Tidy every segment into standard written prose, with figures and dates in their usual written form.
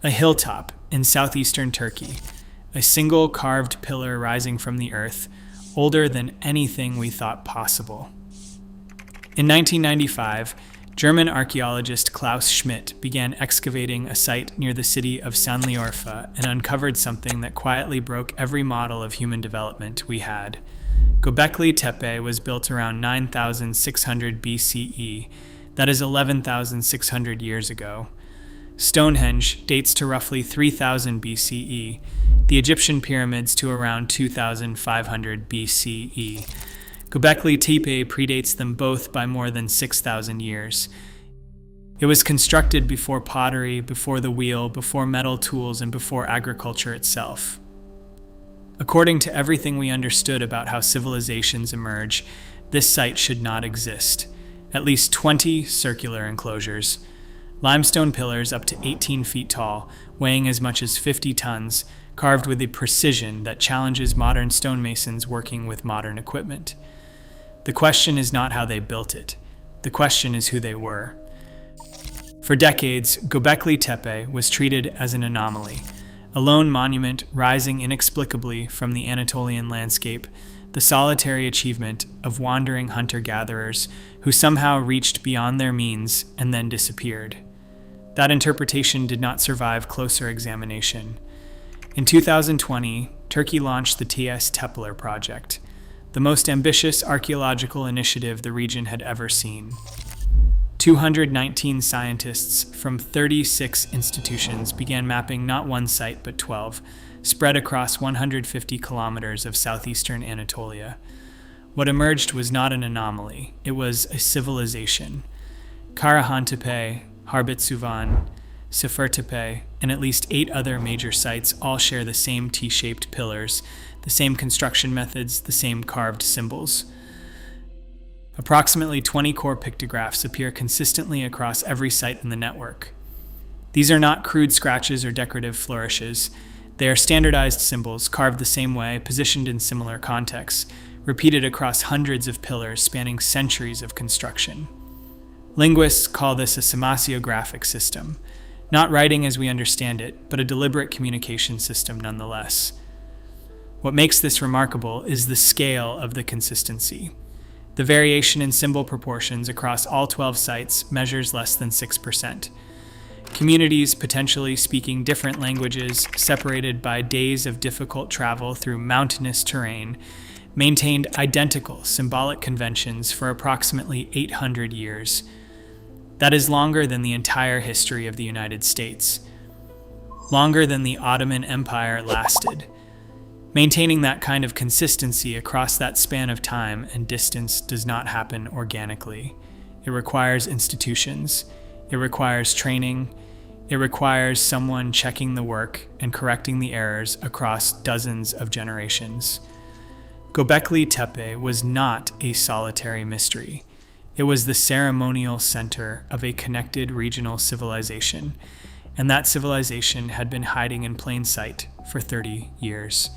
A hilltop in southeastern Turkey, a single carved pillar rising from the earth, older than anything we thought possible. In 1995, German archaeologist Klaus Schmidt began excavating a site near the city of Sanliorfa and uncovered something that quietly broke every model of human development we had. Göbekli Tepe was built around 9,600 BCE, that is 11,600 years ago. Stonehenge dates to roughly 3000 BCE, the Egyptian pyramids to around 2500 BCE. Göbekli Tepe predates them both by more than 6,000 years. It was constructed before pottery, before the wheel, before metal tools, and before agriculture itself. According to everything we understood about how civilizations emerge, this site should not exist. At least 20 circular enclosures. Limestone pillars up to 18 feet tall, weighing as much as 50 tons, carved with a precision that challenges modern stonemasons working with modern equipment. The question is not how they built it. The question is who they were. For decades, Göbekli Tepe was treated as an anomaly, a lone monument rising inexplicably from the Anatolian landscape, the solitary achievement of wandering hunter-gatherers who somehow reached beyond their means and then disappeared. That interpretation did not survive closer examination. In 2020, Turkey launched the TS Tepler project, the most ambitious archaeological initiative the region had ever seen. 219 scientists from 36 institutions began mapping not one site but 12, spread across 150 kilometers of southeastern Anatolia. What emerged was not an anomaly, it was a civilization. Karahan Tepe, Harbitsuvan, Sefertepe, and at least 8 other major sites all share the same T-shaped pillars, the same construction methods, the same carved symbols. Approximately 20 core pictographs appear consistently across every site in the network. These are not crude scratches or decorative flourishes. They are standardized symbols carved the same way, positioned in similar contexts, repeated across hundreds of pillars spanning centuries of construction. Linguists call this a semasiographic system, not writing as we understand it, but a deliberate communication system nonetheless. What makes this remarkable is the scale of the consistency. The variation in symbol proportions across all 12 sites measures less than 6%. Communities potentially speaking different languages, separated by days of difficult travel through mountainous terrain, maintained identical symbolic conventions for approximately 800 years. That is longer than the entire history of the United States. Longer than the Ottoman Empire lasted. Maintaining that kind of consistency across that span of time and distance does not happen organically. It requires institutions. It requires training. It requires someone checking the work and correcting the errors across dozens of generations. Göbekli Tepe was not a solitary mystery. It was the ceremonial center of a connected regional civilization, and that civilization had been hiding in plain sight for 30 years.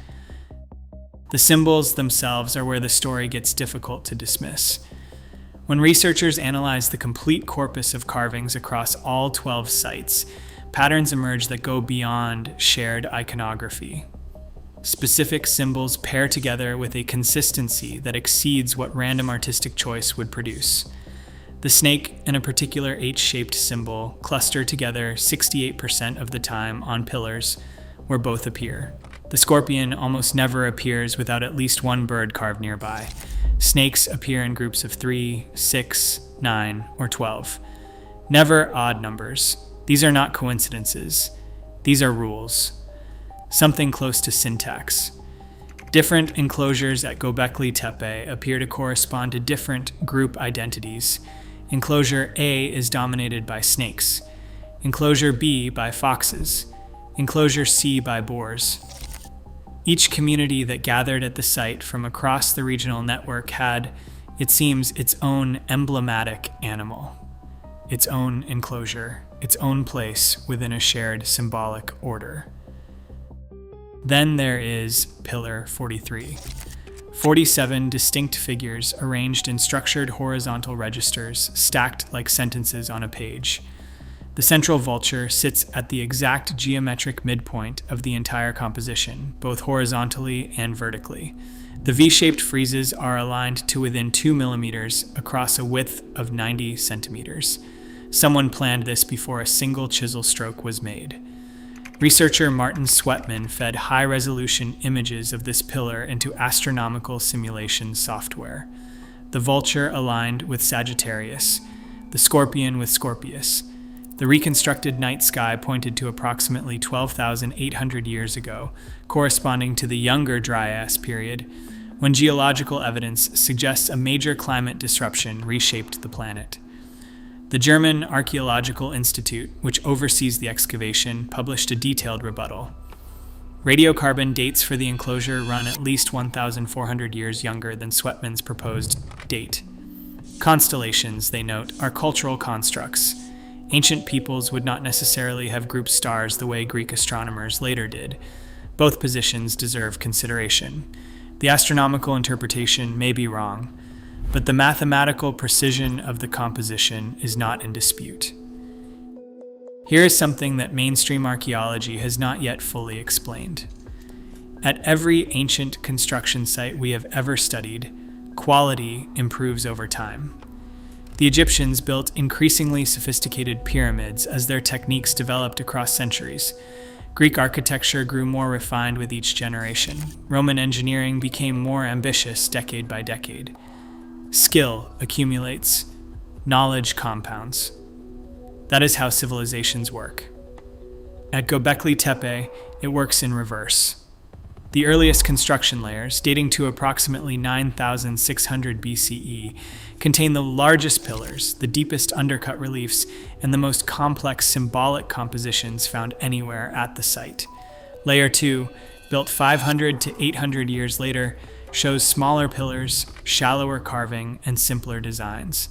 The symbols themselves are where the story gets difficult to dismiss. When researchers analyze the complete corpus of carvings across all 12 sites, patterns emerge that go beyond shared iconography. Specific symbols pair together with a consistency that exceeds what random artistic choice would produce. The snake and a particular H-shaped symbol cluster together 68% of the time on pillars where both appear. The scorpion almost never appears without at least one bird carved nearby. Snakes appear in groups of 3, 6, 9, or 12. Never odd numbers. These are not coincidences. These are rules. Something close to syntax. Different enclosures at Göbekli Tepe appear to correspond to different group identities. Enclosure A is dominated by snakes. Enclosure B by foxes. Enclosure C by boars. Each community that gathered at the site from across the regional network had, it seems, its own emblematic animal, its own enclosure, its own place within a shared symbolic order. Then there is Pillar 43. 47 distinct figures arranged in structured horizontal registers, stacked like sentences on a page. The central vulture sits at the exact geometric midpoint of the entire composition, both horizontally and vertically. The V-shaped friezes are aligned to within 2 millimeters across a width of 90 centimeters. Someone planned this before a single chisel stroke was made. Researcher Martin Sweatman fed high-resolution images of this pillar into astronomical simulation software. The vulture aligned with Sagittarius, the scorpion with Scorpius. The reconstructed night sky pointed to approximately 12,800 years ago, corresponding to the younger Dryas period, when geological evidence suggests a major climate disruption reshaped the planet. The German Archaeological Institute, which oversees the excavation, published a detailed rebuttal. Radiocarbon dates for the enclosure run at least 1,400 years younger than Sweatman's proposed date. Constellations, they note, are cultural constructs. Ancient peoples would not necessarily have grouped stars the way Greek astronomers later did. Both positions deserve consideration. The astronomical interpretation may be wrong, but the mathematical precision of the composition is not in dispute. Here is something that mainstream archaeology has not yet fully explained. At every ancient construction site we have ever studied, quality improves over time. The Egyptians built increasingly sophisticated pyramids as their techniques developed across centuries. Greek architecture grew more refined with each generation. Roman engineering became more ambitious decade by decade. Skill accumulates, knowledge compounds. That is how civilizations work. At Göbekli Tepe, it works in reverse. The earliest construction layers, dating to approximately 9,600 BCE, contain the largest pillars, the deepest undercut reliefs, and the most complex symbolic compositions found anywhere at the site. Layer 2, built 500 to 800 years later, shows smaller pillars, shallower carving, and simpler designs.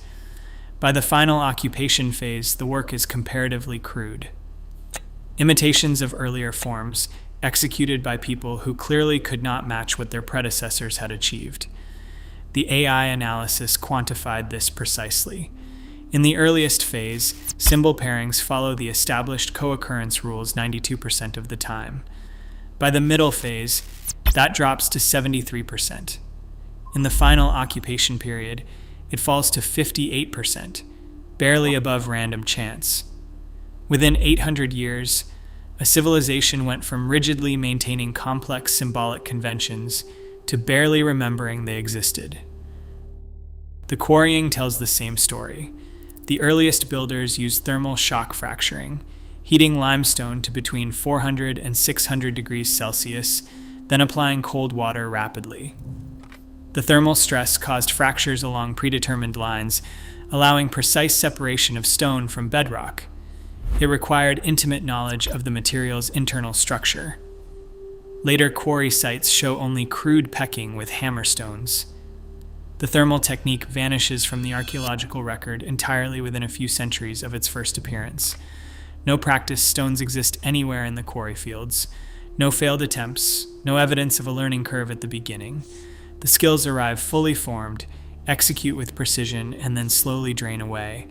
By the final occupation phase, the work is comparatively crude. Imitations of earlier forms, executed by people who clearly could not match what their predecessors had achieved. The AI analysis quantified this precisely. In the earliest phase, symbol pairings follow the established co-occurrence rules 92% of the time. By the middle phase, that drops to 73%. In the final occupation period, it falls to 58%, barely above random chance. Within 800 years, a civilization went from rigidly maintaining complex symbolic conventions to barely remembering they existed. The quarrying tells the same story. The earliest builders used thermal shock fracturing, heating limestone to between 400 and 600 degrees Celsius, then applying cold water rapidly. The thermal stress caused fractures along predetermined lines, allowing precise separation of stone from bedrock. It required intimate knowledge of the material's internal structure. Later quarry sites show only crude pecking with hammerstones. The thermal technique vanishes from the archaeological record entirely within a few centuries of its first appearance. No practice stones exist anywhere in the quarry fields. No failed attempts, no evidence of a learning curve at the beginning. The skills arrive fully formed, execute with precision, and then slowly drain away.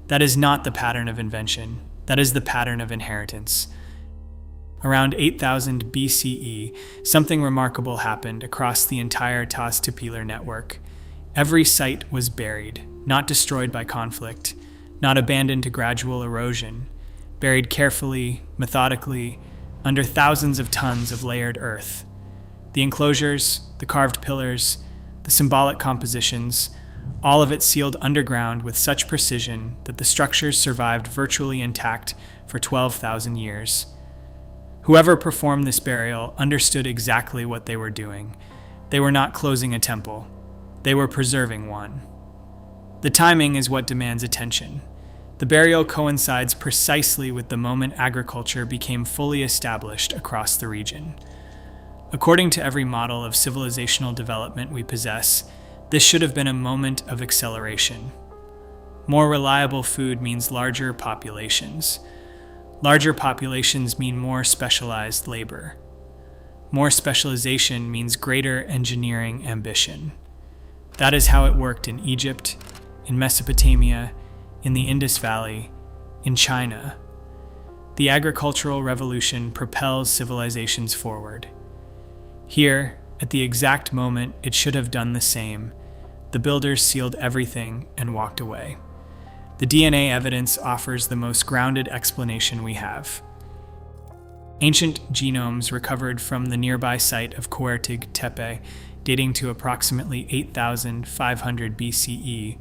That is not the pattern of invention. That is the pattern of inheritance. Around 8000 BCE, something remarkable happened across the entire Tas-Tepeler network. Every site was buried, not destroyed by conflict, not abandoned to gradual erosion, buried carefully, methodically, under thousands of tons of layered earth. The enclosures, the carved pillars, the symbolic compositions, all of it sealed underground with such precision that the structures survived virtually intact for 12,000 years. Whoever performed this burial understood exactly what they were doing. They were not closing a temple. They were preserving one. The timing is what demands attention. The burial coincides precisely with the moment agriculture became fully established across the region. According to every model of civilizational development we possess, this should have been a moment of acceleration. More reliable food means larger populations. Larger populations mean more specialized labor. More specialization means greater engineering ambition. That is how it worked in Egypt, in Mesopotamia, in the Indus Valley, in China. The agricultural revolution propels civilizations forward. Here, at the exact moment it should have done the same, the builders sealed everything and walked away. The DNA evidence offers the most grounded explanation we have. Ancient genomes recovered from the nearby site of Göbekli Tepe, dating to approximately 8,500 BCE,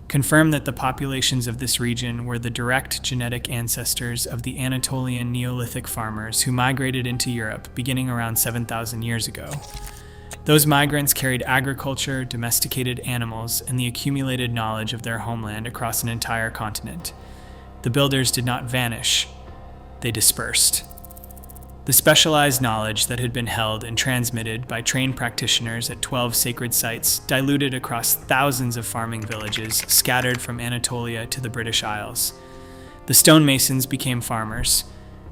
confirm that the populations of this region were the direct genetic ancestors of the Anatolian Neolithic farmers who migrated into Europe beginning around 7,000 years ago. Those migrants carried agriculture, domesticated animals, and the accumulated knowledge of their homeland across an entire continent. The builders did not vanish, they dispersed. The specialized knowledge that had been held and transmitted by trained practitioners at 12 sacred sites diluted across thousands of farming villages scattered from Anatolia to the British Isles. The stonemasons became farmers.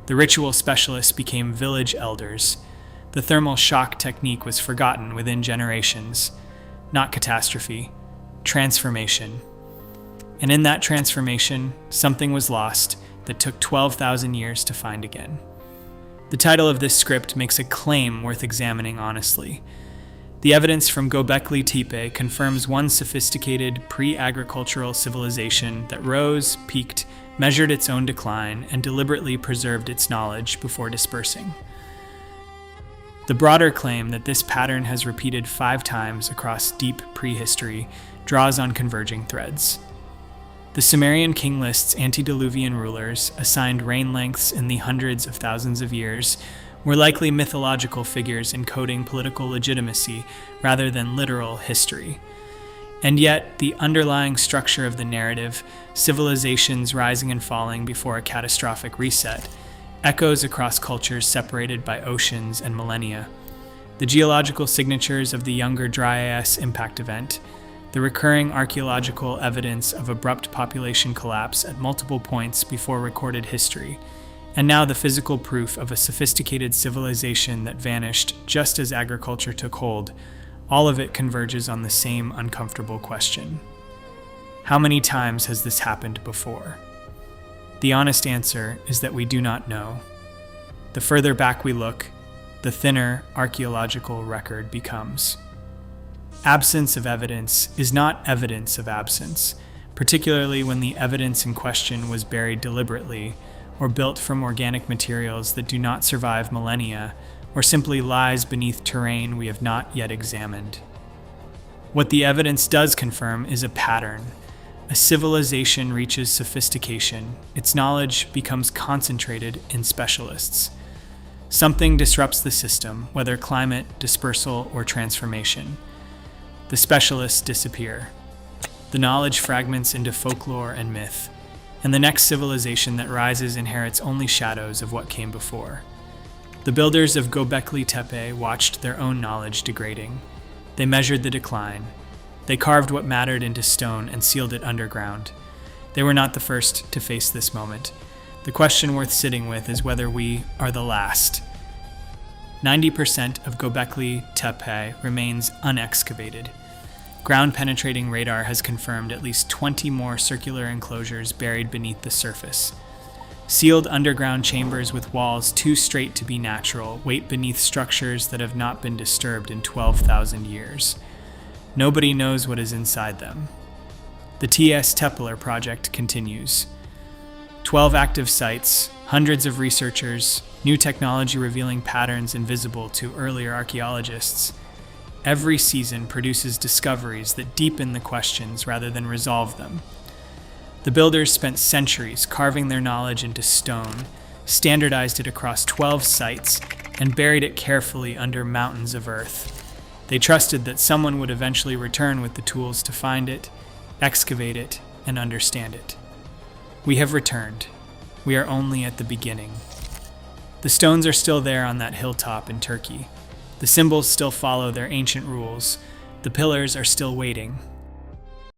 The ritual specialists became village elders. The thermal shock technique was forgotten within generations. Not catastrophe, transformation. And in that transformation, something was lost that took 12,000 years to find again. The title of this script makes a claim worth examining honestly. The evidence from Göbekli Tepe confirms one sophisticated pre-agricultural civilization that rose, peaked, measured its own decline, and deliberately preserved its knowledge before dispersing. The broader claim that this pattern has repeated 5 times across deep prehistory draws on converging threads. The Sumerian king list's antediluvian rulers, assigned reign lengths in the hundreds of thousands of years, were likely mythological figures encoding political legitimacy rather than literal history. And yet, the underlying structure of the narrative, civilizations rising and falling before a catastrophic reset, echoes across cultures separated by oceans and millennia. The geological signatures of the Younger Dryas impact event, the recurring archaeological evidence of abrupt population collapse at multiple points before recorded history, and now the physical proof of a sophisticated civilization that vanished just as agriculture took hold, all of it converges on the same uncomfortable question. How many times has this happened before? The honest answer is that we do not know. The further back we look, the thinner archaeological record becomes. Absence of evidence is not evidence of absence, particularly when the evidence in question was buried deliberately or built from organic materials that do not survive millennia or simply lies beneath terrain we have not yet examined. What the evidence does confirm is a pattern. A civilization reaches sophistication, its knowledge becomes concentrated in specialists. Something disrupts the system, whether climate, dispersal, or transformation. The specialists disappear. The knowledge fragments into folklore and myth, and the next civilization that rises inherits only shadows of what came before. The builders of Göbekli Tepe watched their own knowledge degrading. They measured the decline. They carved what mattered into stone and sealed it underground. They were not the first to face this moment. The question worth sitting with is whether we are the last. 90% of Göbekli Tepe remains unexcavated. Ground-penetrating radar has confirmed at least 20 more circular enclosures buried beneath the surface. Sealed underground chambers with walls too straight to be natural wait beneath structures that have not been disturbed in 12,000 years. Nobody knows what is inside them. The TS Tepler project continues. 12 active sites, hundreds of researchers, new technology revealing patterns invisible to earlier archaeologists. Every season produces discoveries that deepen the questions rather than resolve them. The builders spent centuries carving their knowledge into stone, standardized it across 12 sites, and buried it carefully under mountains of earth. They trusted that someone would eventually return with the tools to find it, excavate it, and understand it. We have returned. We are only at the beginning. The stones are still there on that hilltop in Turkey. The symbols still follow their ancient rules. The pillars are still waiting,